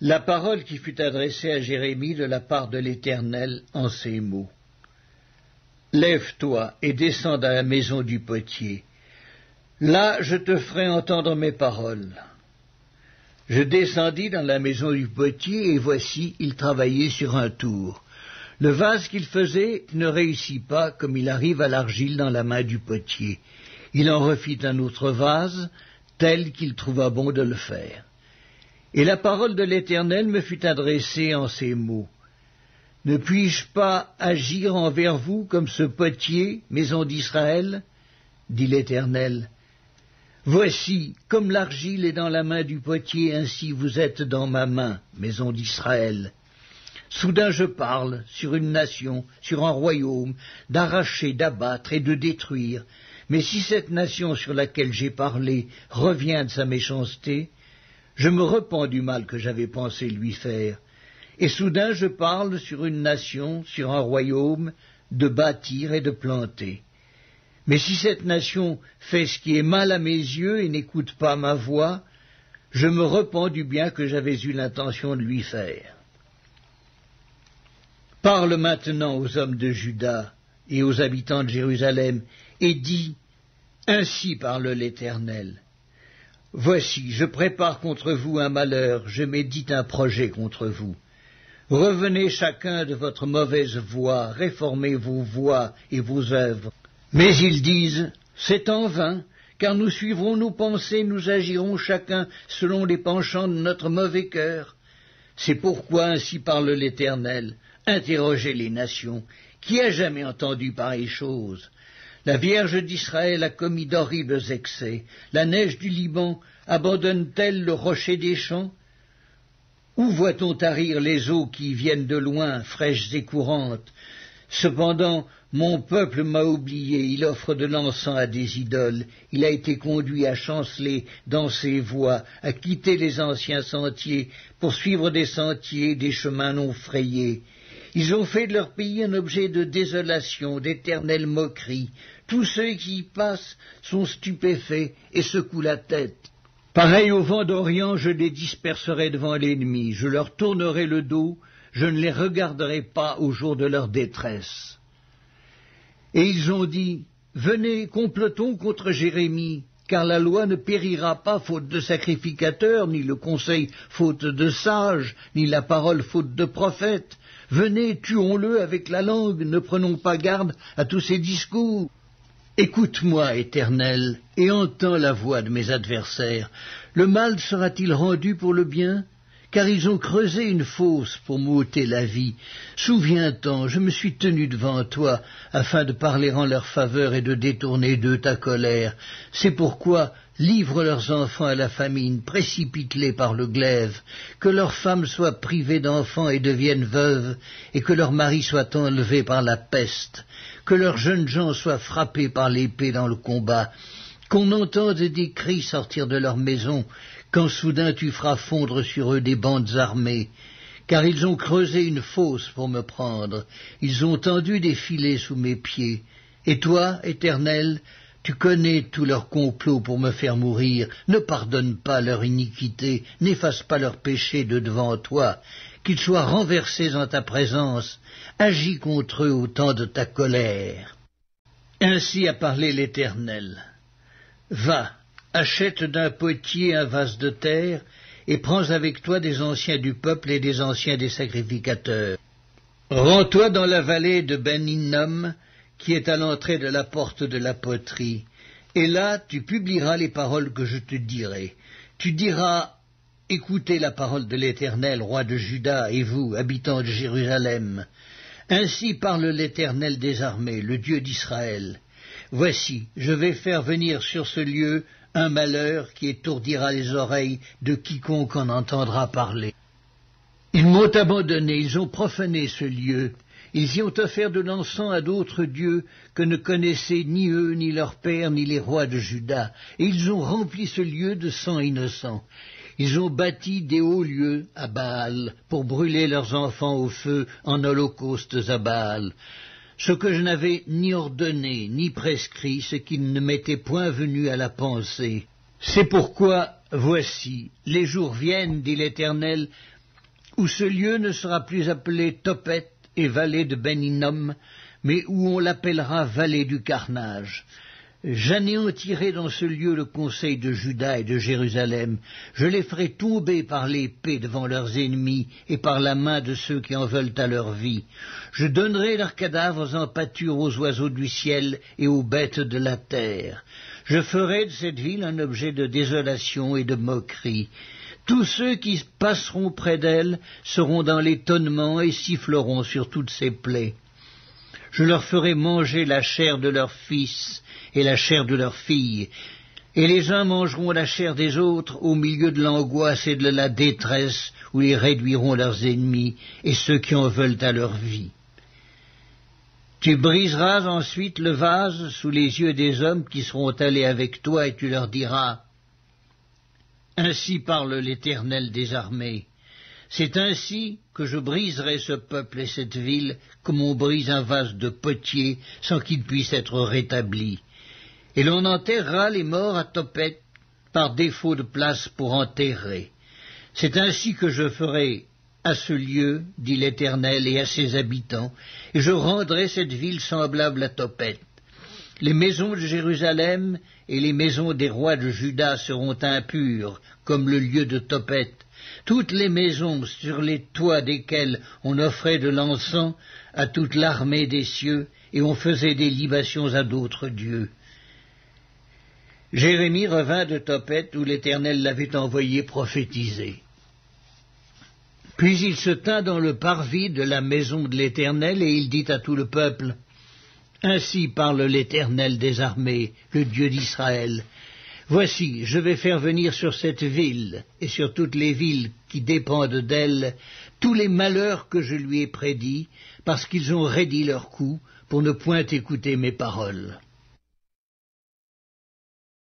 La parole qui fut adressée à Jérémie de la part de l'Éternel en ces mots. Lève-toi et descends dans la maison du potier. Là je te ferai entendre mes paroles. Je descendis dans la maison du potier, et voici, il travaillait sur un tour. Le vase qu'il faisait ne réussit pas, comme il arrive à l'argile dans la main du potier. Il en refit un autre vase, tel qu'il trouva bon de le faire. Et la parole de l'Éternel me fut adressée en ces mots. Ne puis-je pas agir envers vous comme ce potier, maison d'Israël? Dit l'Éternel. Voici, comme l'argile est dans la main du potier, ainsi vous êtes dans ma main, maison d'Israël. Soudain je parle sur une nation, sur un royaume, d'arracher, d'abattre et de détruire. Mais si cette nation sur laquelle j'ai parlé revient de sa méchanceté, je me repens du mal que j'avais pensé lui faire. Et soudain je parle sur une nation, sur un royaume, de bâtir et de planter. Mais si cette nation fait ce qui est mal à mes yeux et n'écoute pas ma voix, je me repens du bien que j'avais eu l'intention de lui faire. Parle maintenant aux hommes de Juda et aux habitants de Jérusalem, et dis, ainsi parle l'Éternel. Voici, je prépare contre vous un malheur, je médite un projet contre vous. Revenez chacun de votre mauvaise voie, réformez vos voies et vos œuvres. Mais ils disent, c'est en vain, car nous suivrons nos pensées, nous agirons chacun selon les penchants de notre mauvais cœur. C'est pourquoi ainsi parle l'Éternel, interrogez les nations, qui a jamais entendu pareille chose? La Vierge d'Israël a commis d'horribles excès, la neige du Liban abandonne-t-elle le rocher des champs? Où voit-on tarir les eaux qui viennent de loin, fraîches et courantes? Cependant, mon peuple m'a oublié, il offre de l'encens à des idoles, il a été conduit à chanceler dans ses voies, à quitter les anciens sentiers, pour suivre des sentiers, des chemins non frayés. Ils ont fait de leur pays un objet de désolation, d'éternelle moquerie. Tous ceux qui y passent sont stupéfaits et secouent la tête. Pareil au vent d'Orient, je les disperserai devant l'ennemi, je leur tournerai le dos, je ne les regarderai pas au jour de leur détresse. Et ils ont dit, venez, complotons contre Jérémie, car la loi ne périra pas faute de sacrificateurs, ni le conseil faute de sages, ni la parole faute de prophètes. Venez, tuons-le avec la langue, ne prenons pas garde à tous ces discours. Écoute-moi, Éternel, et entends la voix de mes adversaires. Le mal sera-t-il rendu pour le bien? Car ils ont creusé une fosse pour m'ôter la vie. Souviens-t'en, je me suis tenu devant toi, afin de parler en leur faveur et de détourner d'eux ta colère. C'est pourquoi livre leurs enfants à la famine, précipite-les par le glaive, que leurs femmes soient privées d'enfants et deviennent veuves, et que leurs maris soient enlevés par la peste, que leurs jeunes gens soient frappés par l'épée dans le combat, qu'on entende des cris sortir de leurs maisons, quand soudain tu feras fondre sur eux des bandes armées, car ils ont creusé une fosse pour me prendre, ils ont tendu des filets sous mes pieds. Et toi, Éternel, tu connais tous leurs complots pour me faire mourir, ne pardonne pas leur iniquité, n'efface pas leurs péchés de devant toi, qu'ils soient renversés en ta présence, agis contre eux au temps de ta colère. Ainsi a parlé l'Éternel. Va, achète d'un potier un vase de terre, et prends avec toi des anciens du peuple et des anciens des sacrificateurs. Rends-toi dans la vallée de Ben-Hinnom, qui est à l'entrée de la porte de la poterie, et là tu publieras les paroles que je te dirai. Tu diras, écoutez la parole de l'Éternel, roi de Juda, et vous, habitants de Jérusalem. Ainsi parle l'Éternel des armées, le Dieu d'Israël. Voici, je vais faire venir sur ce lieu un malheur qui étourdira les oreilles de quiconque en entendra parler. Ils m'ont abandonné, ils ont profané ce lieu, ils y ont offert de l'encens à d'autres dieux que ne connaissaient ni eux, ni leurs pères, ni les rois de Juda, et ils ont rempli ce lieu de sang innocent. Ils ont bâti des hauts lieux à Baal pour brûler leurs enfants au feu en holocaustes à Baal. Ce que je n'avais ni ordonné, ni prescrit, ce qui ne m'était point venu à la pensée. C'est pourquoi, voici, les jours viennent, dit l'Éternel, où ce lieu ne sera plus appelé Tophet et vallée de Ben Hinnom, mais où on l'appellera vallée du carnage. J'anéantirai dans ce lieu le conseil de Juda et de Jérusalem. Je les ferai tomber par l'épée devant leurs ennemis et par la main de ceux qui en veulent à leur vie. Je donnerai leurs cadavres en pâture aux oiseaux du ciel et aux bêtes de la terre. Je ferai de cette ville un objet de désolation et de moquerie. Tous ceux qui passeront près d'elle seront dans l'étonnement et siffleront sur toutes ses plaies. Je leur ferai manger la chair de leurs fils et la chair de leurs filles, et les uns mangeront la chair des autres au milieu de l'angoisse et de la détresse où ils réduiront leurs ennemis et ceux qui en veulent à leur vie. Tu briseras ensuite le vase sous les yeux des hommes qui seront allés avec toi et tu leur diras « Ainsi parle l'Éternel des armées. C'est ainsi que je briserai ce peuple et cette ville comme on brise un vase de potier sans qu'il puisse être rétabli. Et l'on enterrera les morts à Tophet par défaut de place pour enterrer. C'est ainsi que je ferai à ce lieu, dit l'Éternel, et à ses habitants, et je rendrai cette ville semblable à Tophet. Les maisons de Jérusalem et les maisons des rois de Juda seront impures, comme le lieu de Tophet. Toutes les maisons sur les toits desquelles on offrait de l'encens à toute l'armée des cieux, et on faisait des libations à d'autres dieux. Jérémie revint de Tophet, où l'Éternel l'avait envoyé prophétiser. Puis il se tint dans le parvis de la maison de l'Éternel, et il dit à tout le peuple, « Ainsi parle l'Éternel des armées, le Dieu d'Israël. Voici, je vais faire venir sur cette ville, et sur toutes les villes qui dépendent d'elle, tous les malheurs que je lui ai prédits, parce qu'ils ont raidi leur cou, pour ne point écouter mes paroles. »